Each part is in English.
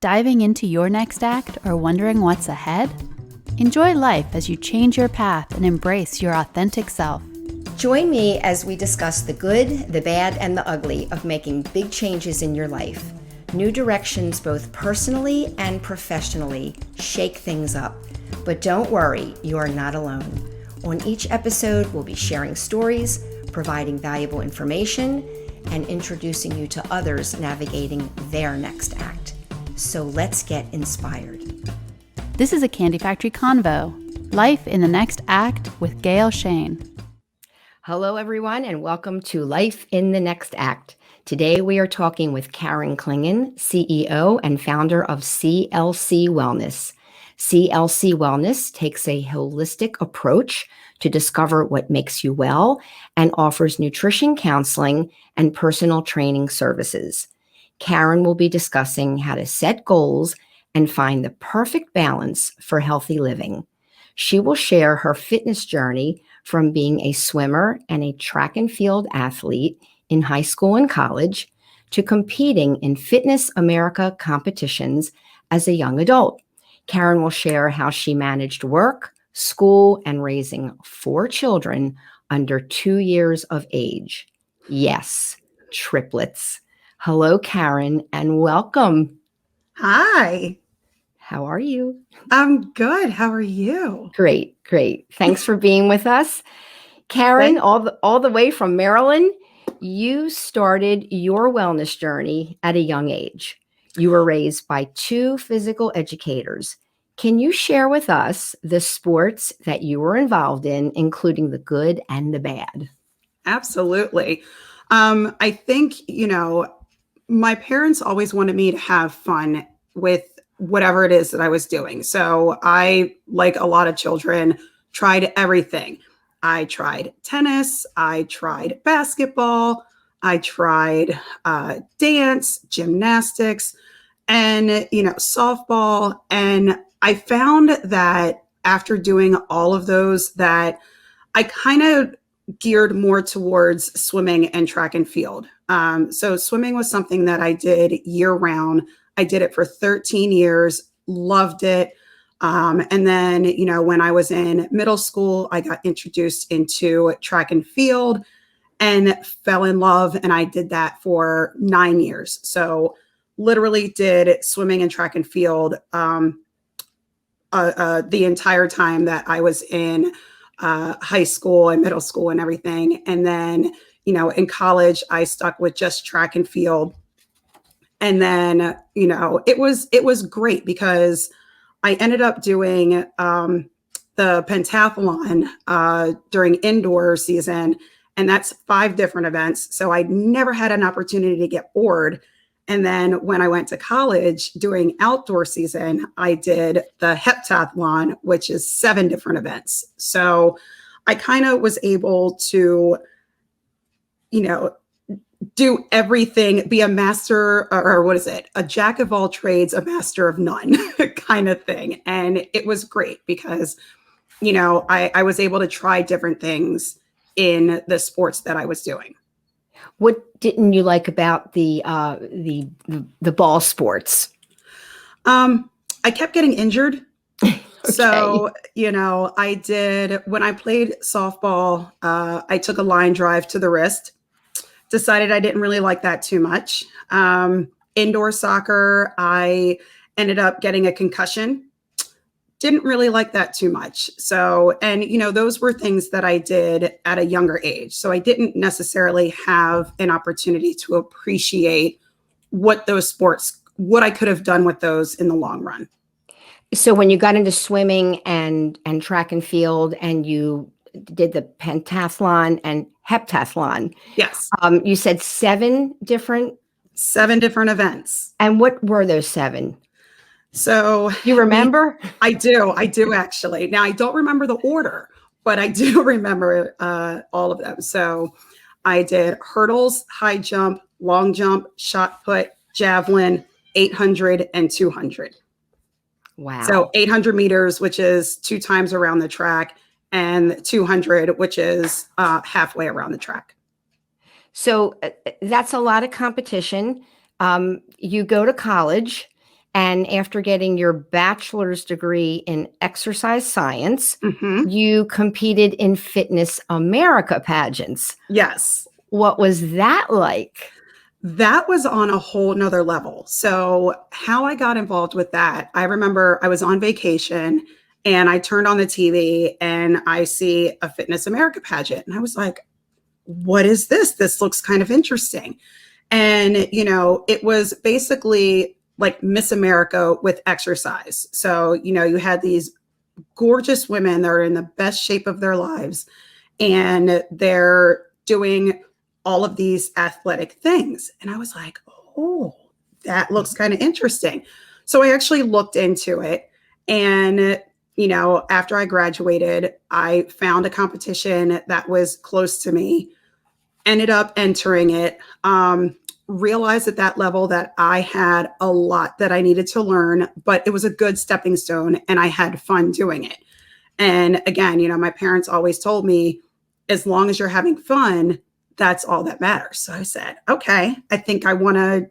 Diving into your next act or wondering what's ahead? Enjoy life as you change your path and embrace your authentic self. Join me as we discuss the good, the bad, and the ugly of making big changes in your life. New directions both personally and professionally. Shake things up. But don't worry, you are not alone. On each episode, we'll be sharing stories, providing valuable information, and introducing you to others navigating their next act. So let's get inspired. This is a Candy Factory Convo, Life in the Next Act with Gail Shane. Hello, everyone, and welcome to Life in the Next Act. Today, we are talking with Carin Clingan, CEO and founder of CLC Wellness. CLC Wellness takes a holistic approach to discover what makes you well and offers nutrition counseling and personal training services. Carin will be discussing how to set goals and find the perfect balance for healthy living. She will share her fitness journey from being a swimmer and a track and field athlete in high school and college to competing in Fitness America competitions as a young adult. Carin will share how she managed work, school, and raising 4 children under 2 years of age. Yes, triplets. Hello, Carin, and welcome. Hi. How are you? I'm good. How are you? Great. Thanks for being with us. Carin, all the way from Maryland, you started your wellness journey at a young age. You were raised by 2 physical educators. Can you share with us the sports that you were involved in, including the good and the bad? Absolutely. I think, my parents always wanted me to have fun with whatever it is that I was doing. So I, like a lot of children, tried everything. I tried tennis. I tried basketball. I tried dance, gymnastics, and, softball. And I found that after doing all of those, that I kind of geared more towards swimming and track and field. So swimming was something that I did year round. I did it for 13 years, loved it. And then, when I was in middle school, I got introduced into track and field and fell in love. And I did that for 9 years. So literally did swimming and track and field the entire time that I was in high school and middle school and everything. And then, in college, I stuck with just track and field. And then, it was great because I ended up doing the pentathlon during indoor season, and that's 5 different events. So I never had an opportunity to get bored. And then when I went to college doing outdoor season, I did the heptathlon, which is 7 different events. So I kind of was able to, do everything, be a master, or what is it? A jack of all trades, a master of none kind of thing. And it was great because, I was able to try different things in the sports that I was doing. What didn't you like about the ball sports? I kept getting injured. Okay. So, I did, when I played softball, I took a line drive to the wrist, decided I didn't really like that too much. Indoor soccer, I ended up getting a concussion. Didn't really like that too much. So, and, those were things that I did at a younger age. So I didn't necessarily have an opportunity to appreciate what I could have done with those in the long run. So when you got into swimming and track and field and you did the pentathlon and heptathlon. Yes. You said 7 different events. And what were those 7? So you remember? I do actually. Now I don't remember the order, but I do remember all of them. So I did hurdles, high jump, long jump, shot put, javelin, 800 and 200. Wow. So 800 meters, which is 2 times around the track, and 200, which is halfway around the track. So that's a lot of competition. You go to college And after getting your bachelor's degree in exercise science, Mhm. you competed in Fitness America pageants. Yes. What was that like? That was on a whole nother level. So how I got involved with that, I remember I was on vacation and I turned on the TV and I see a Fitness America pageant. And I was like, what is this? This looks kind of interesting. And, it was basically like Miss America with exercise. So, you had these gorgeous women that are in the best shape of their lives and they're doing all of these athletic things. And I was like, oh, that looks kind of interesting. So I actually looked into it. And, after I graduated, I found a competition that was close to me, ended up entering it, realized at that level that I had a lot that I needed to learn, but it was a good stepping stone and I had fun doing it. And again, my parents always told me, as long as you're having fun, that's all that matters. So I said, okay, I think I want to,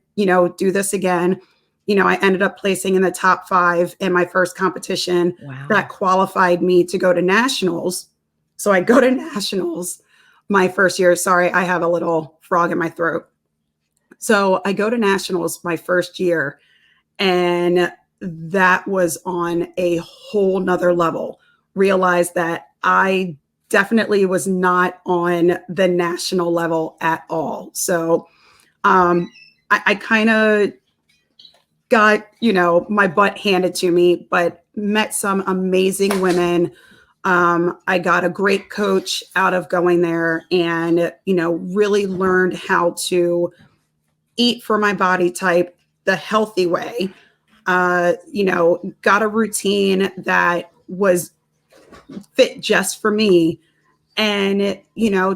do this again. I ended up placing in the top 5 in my first competition. Wow. That qualified me to go to nationals. So I go to nationals my first year. Sorry, I have a little frog in my throat. So I go to nationals my first year, and that was on a whole nother level. Realized that I definitely was not on the national level at all. So I kind of got, my butt handed to me, but met some amazing women. I got a great coach out of going there and, really learned how to eat for my body type the healthy way. Got a routine that was fit just for me and,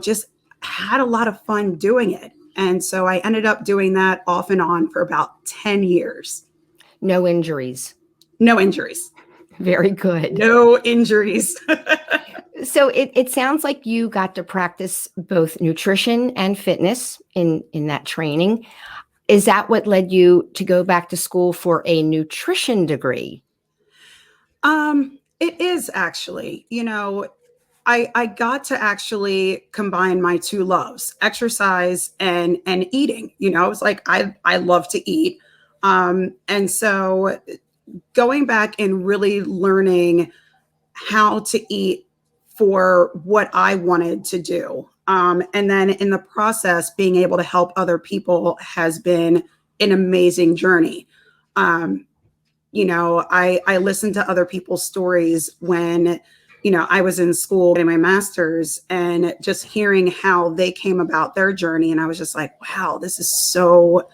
just had a lot of fun doing it. And so I ended up doing that off and on for about 10 years. No injuries. No injuries. Very good. No injuries. So it sounds like you got to practice both nutrition and fitness in that training. Is that what led you to go back to school for a nutrition degree? It is actually, I got to actually combine my two loves, exercise and eating. I was like, I love to eat. And so going back and really learning how to eat for what I wanted to do. And then in the process, being able to help other people has been an amazing journey. I listened to other people's stories when, I was in school getting my master's and just hearing how they came about their journey. And I was just like, wow, this is so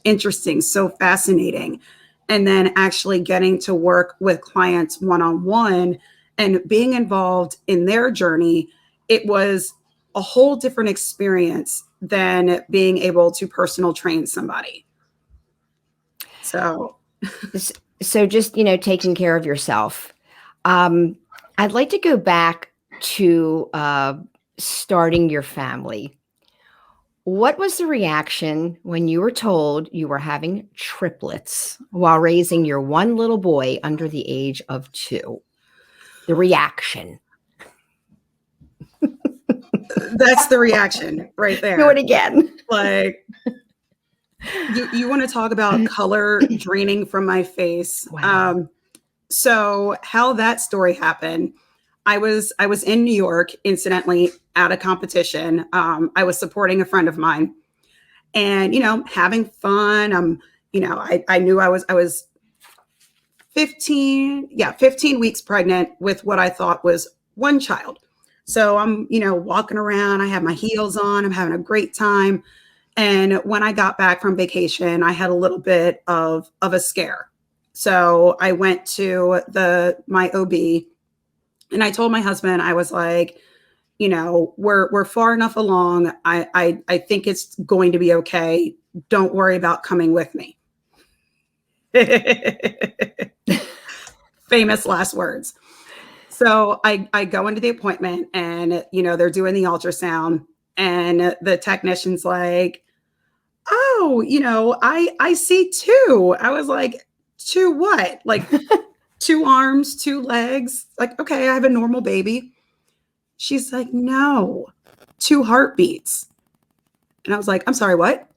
interesting, so fascinating. And then actually getting to work with clients one-on-one and being involved in their journey, it was a whole different experience than being able to personal train somebody. So just, taking care of yourself. I'd like to go back to starting your family. What was the reaction when you were told you were having triplets while raising your one little boy under the age of 2? The reaction. That's the reaction right there. Do it again. Like, you want to talk about color draining from my face. Wow. So how that story happened, I was in New York, incidentally, at a competition. I was supporting a friend of mine and, having fun. I knew I was 15 weeks pregnant with what I thought was one child. So I'm, walking around, I have my heels on, I'm having a great time. And when I got back from vacation, I had a little bit of a scare. So I went to my OB and I told my husband, I was like, we're far enough along. I think it's going to be okay. Don't worry about coming with me. Famous last words. So I go into the appointment and, they're doing the ultrasound and the technician's like, oh, I see 2. I was like, two what? Like 2 arms, 2 legs. Like, okay, I have a normal baby. She's like, no, 2 heartbeats. And I was like, I'm sorry, what?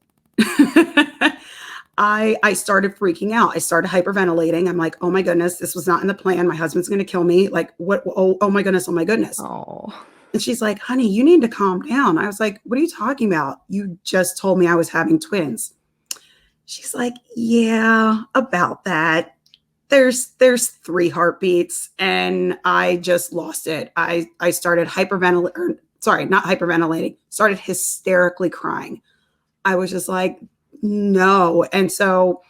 I started freaking out. I started hyperventilating. I'm like, oh my goodness, this was not in the plan. My husband's going to kill me. Like, what? Oh my goodness. Oh my goodness. Oh. And she's like, honey, you need to calm down. I was like, what are you talking about? You just told me I was having twins. She's like, yeah, about that. There's 3 heartbeats, and I just lost it. I started hyperventilating, sorry, not hyperventilating, started hysterically crying. I was just like, no. And so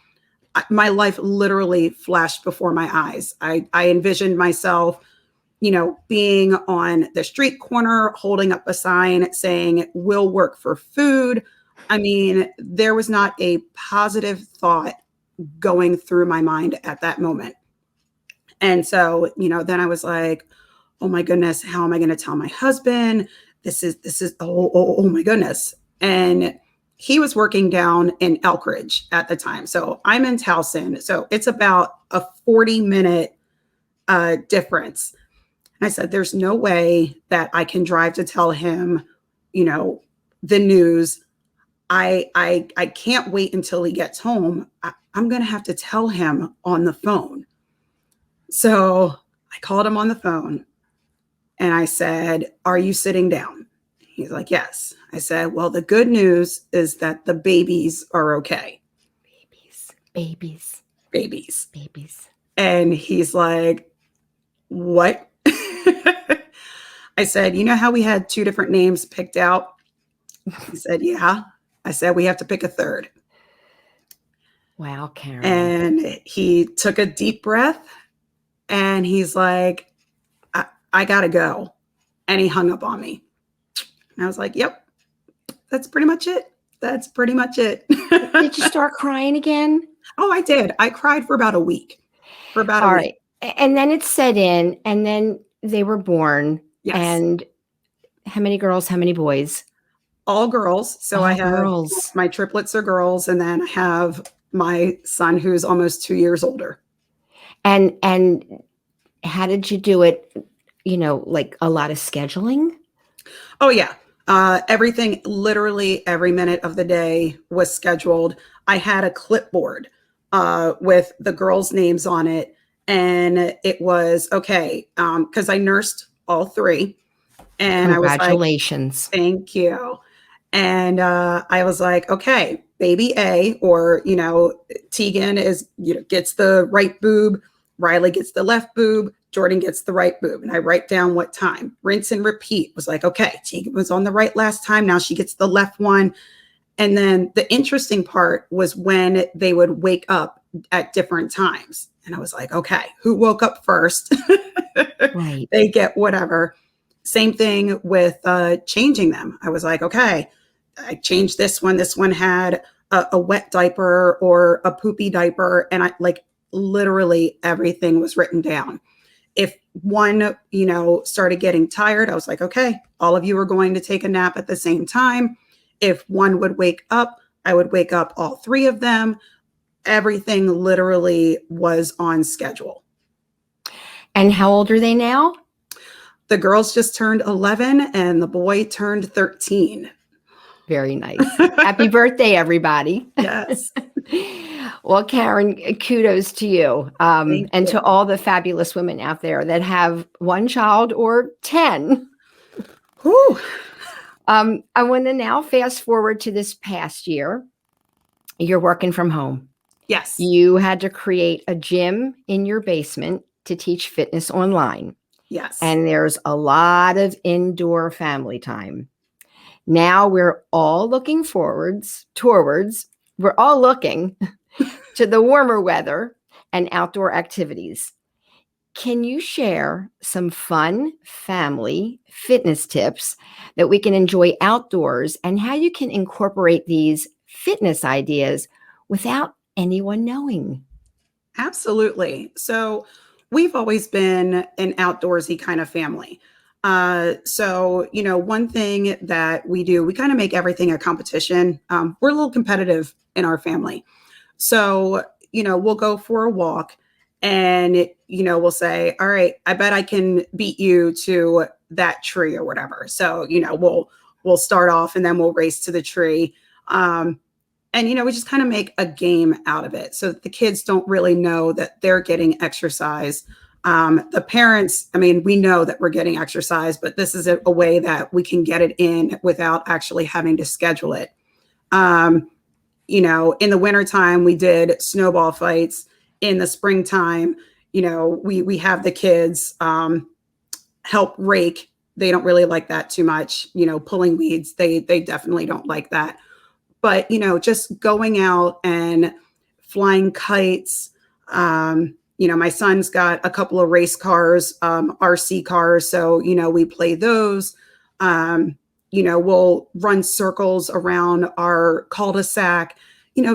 my life literally flashed before my eyes. I envisioned myself, being on the street corner, holding up a sign saying, "Will work for food." I mean, there was not a positive thought going through my mind at that moment. And so, then I was like, oh my goodness, how am I going to tell my husband? This is, oh my goodness. And he was working down in Elkridge at the time. So I'm in Towson. So it's about a 40-minute difference. And I said, there's no way that I can drive to tell him, the news. I can't wait until he gets home. I'm going to have to tell him on the phone. So I called him on the phone and I said, are you sitting down? He's like, yes. I said, well, the good news is that the babies are okay. Babies. And he's like, what? I said, you know how we had 2 different names picked out? He said, yeah. I said, we have to pick a third. Wow, Carin. And he took a deep breath and he's like, I gotta go. And he hung up on me. And I was like, yep, that's pretty much it. Did you start crying again? Oh, I did. I cried for about a week. All right. And then it set in, and then they were born. Yes. And how many girls, how many boys? All girls. So I have girls. My triplets are girls. And then I have my son who's almost 2 years older. And how did you do it? Like a lot of scheduling? Oh, yeah. Everything, literally every minute of the day was scheduled. I had a clipboard with the girls' names on it. And it was, okay, because I nursed all 3. And congratulations. I was like, thank you. And I was like, okay, baby A, or, Tegan is, gets the right boob. Riley gets the left boob. Jordan gets the right boob. And I write down what time. Rinse and repeat. Was like, okay, Tegan was on the right last time. Now she gets the left one. And then the interesting part was when they would wake up at different times. And I was like, okay, who woke up first? Right. They get whatever. Same thing with changing them. I was like, okay, I changed this one. This one had a wet diaper or a poopy diaper. And I literally everything was written down. If one, started getting tired, I was like, okay, all of you are going to take a nap at the same time. If one would wake up, I would wake up all 3 of them. Everything literally was on schedule. And how old are they now? The girls just turned 11 and the boy turned 13. Very nice. Happy birthday, everybody. Yes. Well, Carin, kudos to you. And to all the fabulous women out there that have 1 child or 10. Whew. I want to now fast forward to this past year. You're working from home. Yes. You had to create a gym in your basement to teach fitness online. Yes. And there's a lot of indoor family time. Now we're all looking we're all looking to the warmer weather and outdoor activities. Can you share some fun family fitness tips that we can enjoy outdoors and how you can incorporate these fitness ideas without anyone knowing? Absolutely. So we've always been an outdoorsy kind of family. So, one thing that we do, we kind of make everything a competition. We're a little competitive in our family. So, we'll go for a walk and, we'll say, all right, I bet I can beat you to that tree or whatever. So, we'll start off and then we'll race to the tree. And, we just kind of make a game out of it. So the kids don't really know that they're getting exercise. The parents, we know that we're getting exercise, but this is a way that we can get it in without actually having to schedule it. In the wintertime, we did snowball fights. In the springtime, we have the kids help rake. They don't really like that too much. Pulling weeds, they definitely don't like that. But, just going out and flying kites. My son's got a couple of race cars, RC cars. So, we play those. We'll run circles around our cul-de-sac,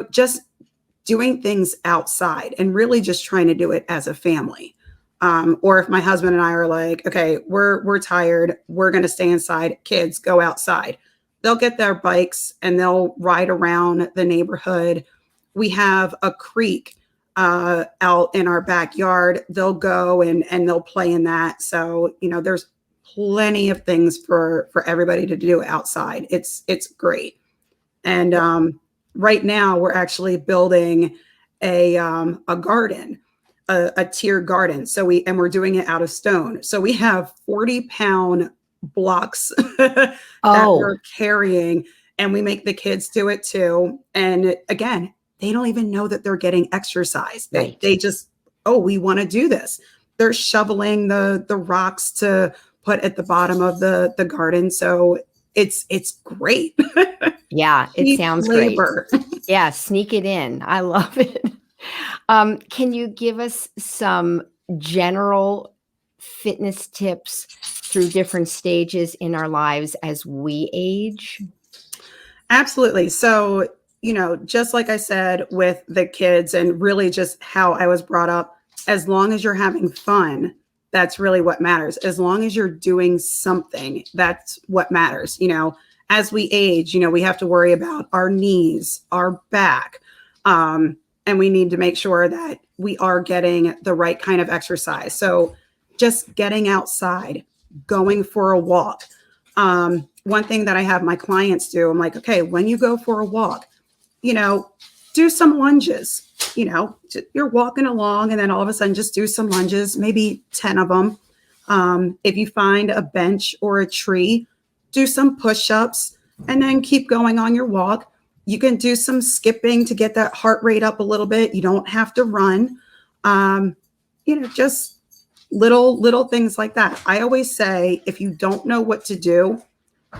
just doing things outside and really just trying to do it as a family. Or if my husband and I are like, okay, we're tired, we're going to stay inside, kids go outside. They'll get their bikes and they'll ride around the neighborhood. We have a creek out in our backyard. They'll go and they'll play in that. So, there's plenty of things for everybody to do outside. It's great. And right now we're actually building a garden, a tiered garden. So we're doing it out of stone. So we have 40-pound blocks that we're carrying, and we make the kids do it too. And again, they don't even know that they're getting exercise. Right. They just, we want to do this. They're shoveling the rocks to put at the bottom of the garden. So it's great. Yeah, it sounds labor. Great. Yeah, sneak it in. I love it. Can you give us some general fitness tips through different stages in our lives as we age? Absolutely. So, just like I said with the kids and really just how I was brought up, as long as you're having fun, that's really what matters. As long as you're doing something, that's what matters. As we age, we have to worry about our knees, our back, and we need to make sure that we are getting the right kind of exercise. So just getting outside, going for a walk. One thing that I have my clients do, I'm like, okay, when you go for a walk, do some lunges. You're walking along and then all of a sudden just do some lunges, maybe 10 of them. If you find a bench or a tree, do some push-ups and then keep going on your walk. You can do some skipping to get that heart rate up a little bit. You don't have to run. Just little things like that. I always say, if you don't know what to do,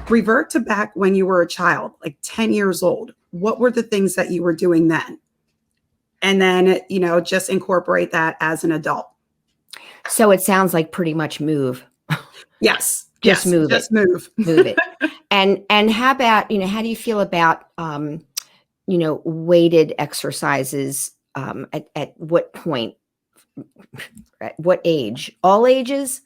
revert to back when you were a child, like 10 years old. What were the things that you were doing then? And then, just incorporate that as an adult. So it sounds like pretty much move. Yes. Just move it. Just move. Move it. And how about, how do you feel about, weighted exercises at what point, at what age? All ages?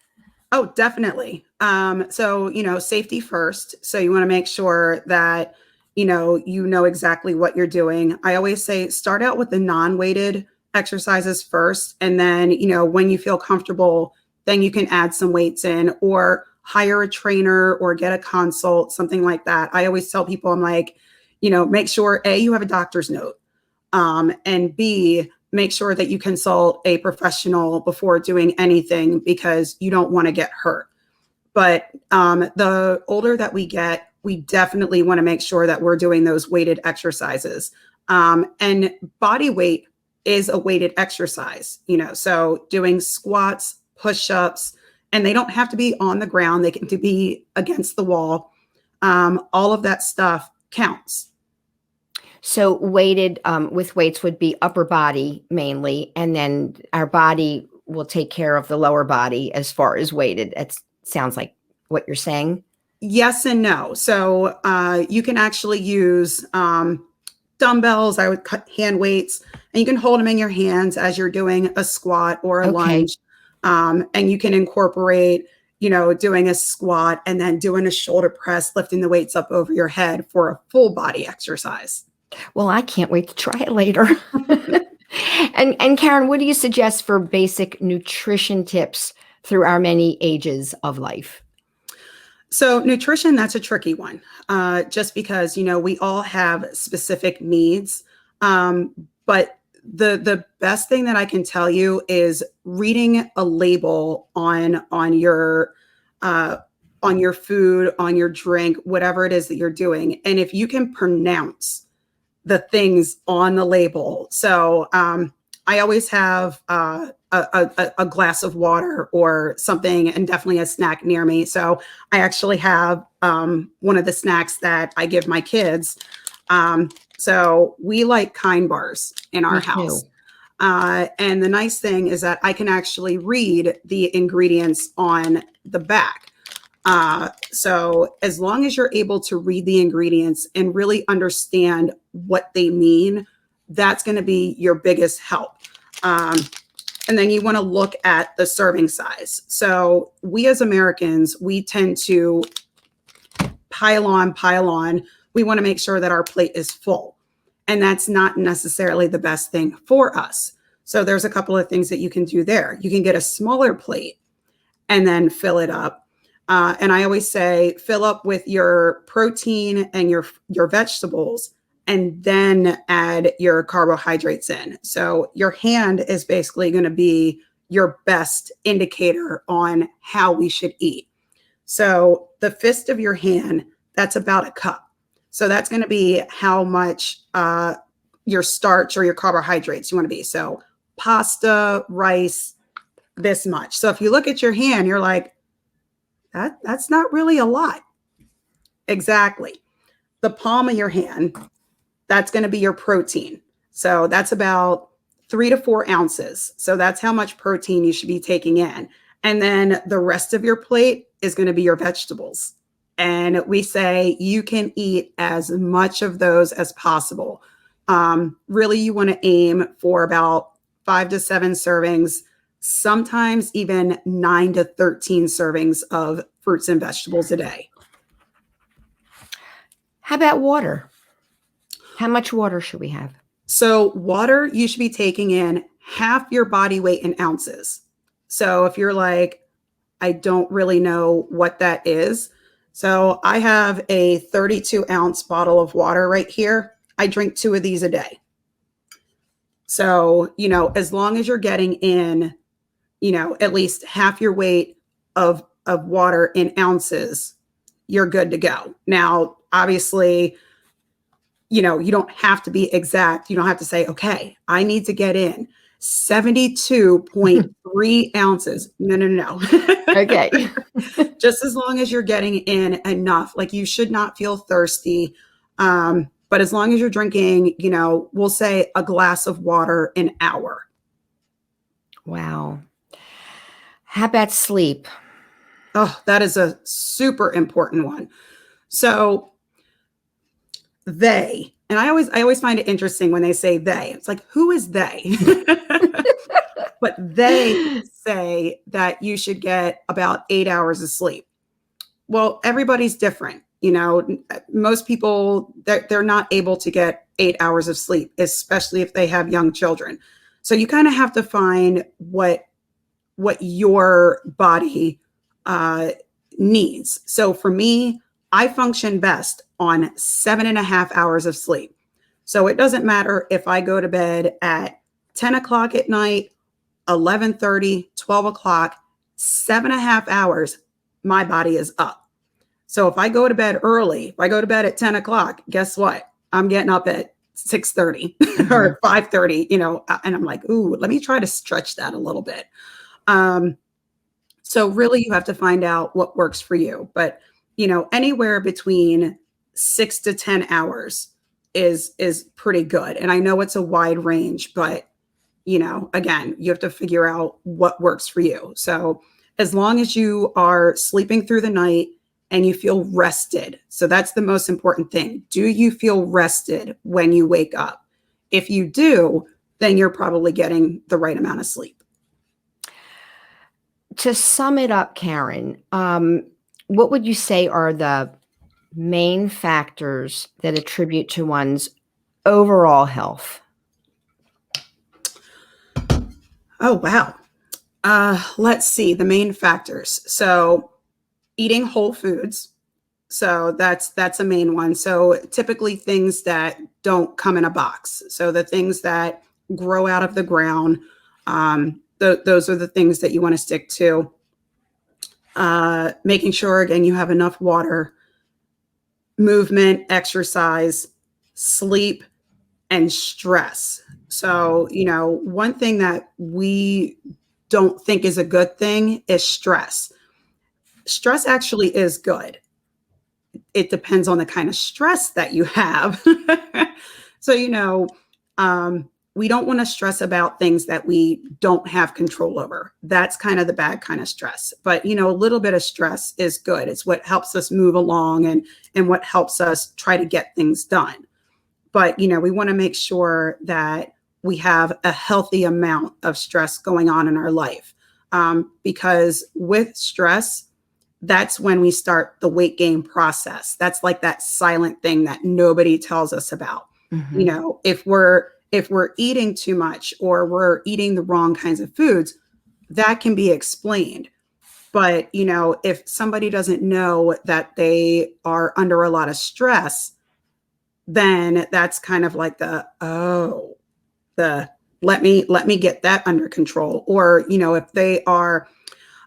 Oh, definitely. So, safety first. So you want to make sure that, you know exactly what you're doing. I always say start out with the non-weighted exercises first. And then, when you feel comfortable, then you can add some weights in or hire a trainer or get a consult, something like that. I always tell people, I'm like, make sure A, you have a doctor's note, and B, make sure that you consult a professional before doing anything because you don't want to get hurt. But the older that we get, we definitely want to make sure that we're doing those weighted exercises. And body weight is a weighted exercise, so doing squats, push-ups, and they don't have to be on the ground. They can be against the wall. All of that stuff counts. So weighted with weights would be upper body mainly, and then our body will take care of the lower body as far as weighted. It sounds like what you're saying. Yes and no. So you can actually use dumbbells, I would cut hand weights, and you can hold them in your hands as you're doing a squat or a lunge. And you can incorporate, doing a squat and then doing a shoulder press, lifting the weights up over your head for a full body exercise. Well, I can't wait to try it later. And Carin, what do you suggest for basic nutrition tips through our many ages of life? So nutrition, that's a tricky one, just because, we all have specific needs. But the best thing that I can tell you is reading a label on your food, on your drink, whatever it is that you're doing. And if you can pronounce the things on the label. So I always have a glass of water or something, and definitely a snack near me. So I actually have one of the snacks that I give my kids. So we like Kind bars in our house. And the nice thing is that I can actually read the ingredients on the back. So as long as you're able to read the ingredients and really understand what they mean, that's going to be your biggest help. And then you want to look at the serving size. So we as Americans, we tend to pile on. We want to make sure that our plate is full. And that's not necessarily the best thing for us. So there's a couple of things that you can do there. You can get a smaller plate and then fill it up. And I always say, fill up with your protein and your vegetables, and then add your carbohydrates in. So your hand is basically going to be your best indicator on how we should eat. So the fist of your hand, that's about a cup. So that's going to be how much your starch or your carbohydrates you want to be. So pasta, rice, this much. So if you look at your hand, you're like, that's not really a lot. Exactly. The palm of your hand, that's going to be your protein. So that's about 3 to 4 ounces. So that's how much protein you should be taking in. And then the rest of your plate is going to be your vegetables. And we say you can eat as much of those as possible. Really, you want to aim for about 5 to 7 servings, sometimes even 9 to 13 servings of fruits and vegetables a day. How about water? How much water should we have? So water, you should be taking in half your body weight in ounces. So if you're like, I don't really know what that is. So I have a 32-ounce bottle of water right here. I drink 2 of these a day. So, as long as you're getting in, at least half your weight of water in ounces, you're good to go. Now, obviously, you don't have to be exact. You don't have to say, okay, I need to get in 72.3 ounces. No. Okay. Just as long as you're getting in enough, like you should not feel thirsty. But as long as you're drinking, we'll say a glass of water an hour. Wow. How about sleep? Oh, that is a super important one. So and I always find it interesting when they say they. It's like, who is they? But they say that you should get about 8 hours of sleep. Well, everybody's different. Most people, they're not able to get 8 hours of sleep, especially if they have young children. So you kind of have to find what your body needs. So for me, I function best on 7.5 hours of sleep. So it doesn't matter if I go to bed at 10 o'clock at night, 11:30, 12 o'clock, 7.5 hours, my body is up. So if I go to bed early, if I go to bed at 10 o'clock, guess what? I'm getting up at 6:30 or 5:30, and I'm like, ooh, let me try to stretch that a little bit. So really you have to find out what works for you. But, anywhere between 6 to 10 hours is pretty good. And I know it's a wide range, but, again, you have to figure out what works for you. So as long as you are sleeping through the night and you feel rested. So that's the most important thing. Do you feel rested when you wake up? If you do, then you're probably getting the right amount of sleep. To sum it up, Carin, what would you say are the main factors that attribute to one's overall health? Oh, wow. Let's see the main factors. So eating whole foods. So that's a main one. So typically things that don't come in a box. So the things that grow out of the ground, those are the things that you want to stick to. Making sure, again, you have enough water, movement, exercise, sleep, and stress. So, one thing that we don't think is a good thing is stress. Stress actually is good. It depends on the kind of stress that you have. So, we don't want to stress about things that we don't have control over. That's kind of the bad kind of stress. But, a little bit of stress is good. It's what helps us move along and what helps us try to get things done. But, we want to make sure that we have a healthy amount of stress going on in our life. Because with stress, that's when we start the weight gain process. That's like that silent thing that nobody tells us about. Mm-hmm. If we're eating too much or we're eating the wrong kinds of foods, that can be explained. But, if somebody doesn't know that they are under a lot of stress, then that's kind of like let me get that under control. Or, if they are,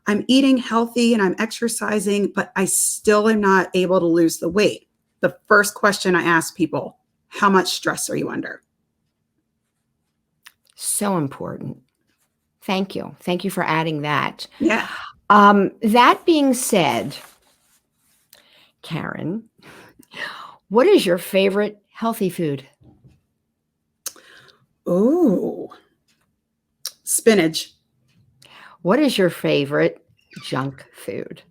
I'm eating healthy and I'm exercising, but I still am not able to lose the weight. The first question I ask people, how much stress are you under? So important. Thank you. Thank you for adding that. Yeah. That being said, Carin, what is your favorite healthy food? Oh, spinach. What is your favorite junk food?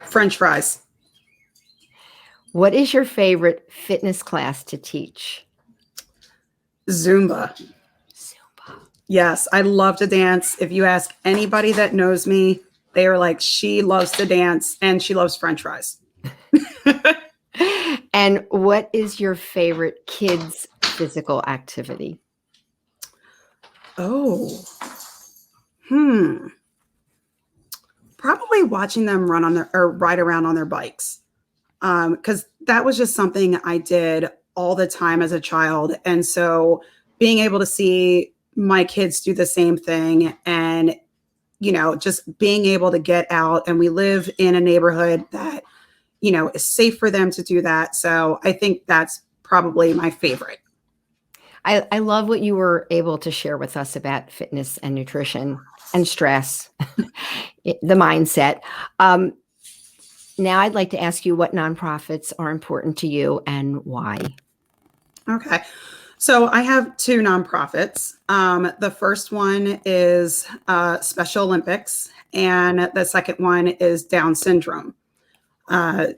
French fries. What is your favorite fitness class to teach? Zumba. Yes, I love to dance. If you ask anybody that knows me, they are like, she loves to dance and she loves French fries. And what is your favorite kids' physical activity? Oh, probably watching them ride around on their bikes. Because that was just something I did all the time as a child. And so being able to see my kids do the same thing and, just being able to get out, and we live in a neighborhood that, is safe for them to do that. So I think that's probably my favorite. I love what you were able to share with us about fitness and nutrition and stress, the mindset. Now I'd like to ask you what nonprofits are important to you and why. Okay. So I have two nonprofits. The first one is Special Olympics, and the second one is Down syndrome.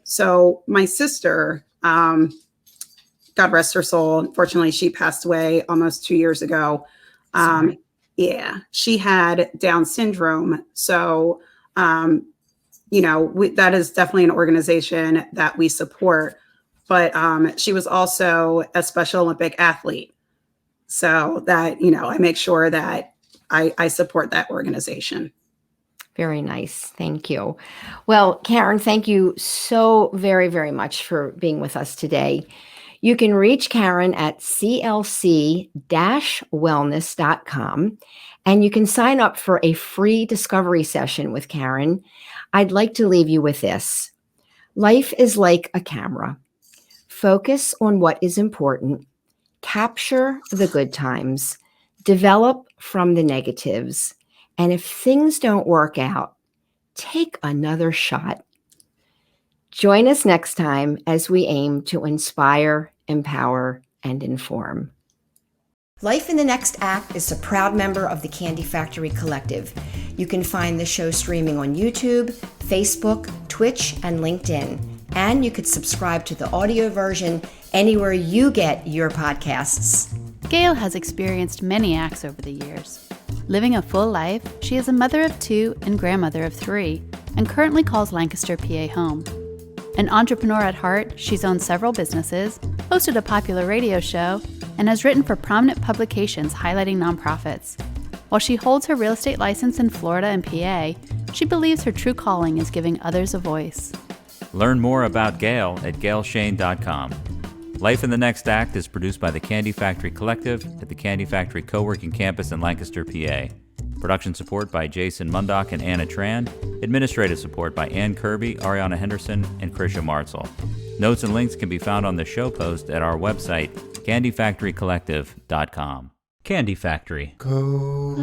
So my sister, God rest her soul, unfortunately, she passed away almost 2 years ago. Yeah, she had Down syndrome. So, that is definitely an organization that we support. But she was also a Special Olympic athlete. So that, I make sure that I support that organization. Very nice. Thank you. Well, Carin, thank you so very, very much for being with us today. You can reach Carin at clc-wellness.com, and you can sign up for a free discovery session with Carin. I'd like to leave you with this. Life is like a camera. Focus on what is important, capture the good times, develop from the negatives, and if things don't work out, take another shot. Join us next time as we aim to inspire, empower, and inform. Life in the Next Act is a proud member of the Candy Factory Collective. You can find the show streaming on YouTube, Facebook, Twitch, and LinkedIn. And you could subscribe to the audio version anywhere you get your podcasts. Gail has experienced many acts over the years. Living a full life, she is a mother of 2 and grandmother of 3, and currently calls Lancaster, PA home. An entrepreneur at heart, she's owned several businesses, hosted a popular radio show, and has written for prominent publications highlighting nonprofits. While she holds her real estate license in Florida and PA, she believes her true calling is giving others a voice. Learn more about Gail at gailshane.com. Life in the Next Act is produced by the Candy Factory Collective at the Candy Factory Co-working Campus in Lancaster, PA. Production support by Jason Mundock and Anna Tran. Administrative support by Ann Kirby, Ariana Henderson, and Krisha Martzel. Notes and links can be found on the show post at our website, candyfactorycollective.com. Candy Factory. Collective.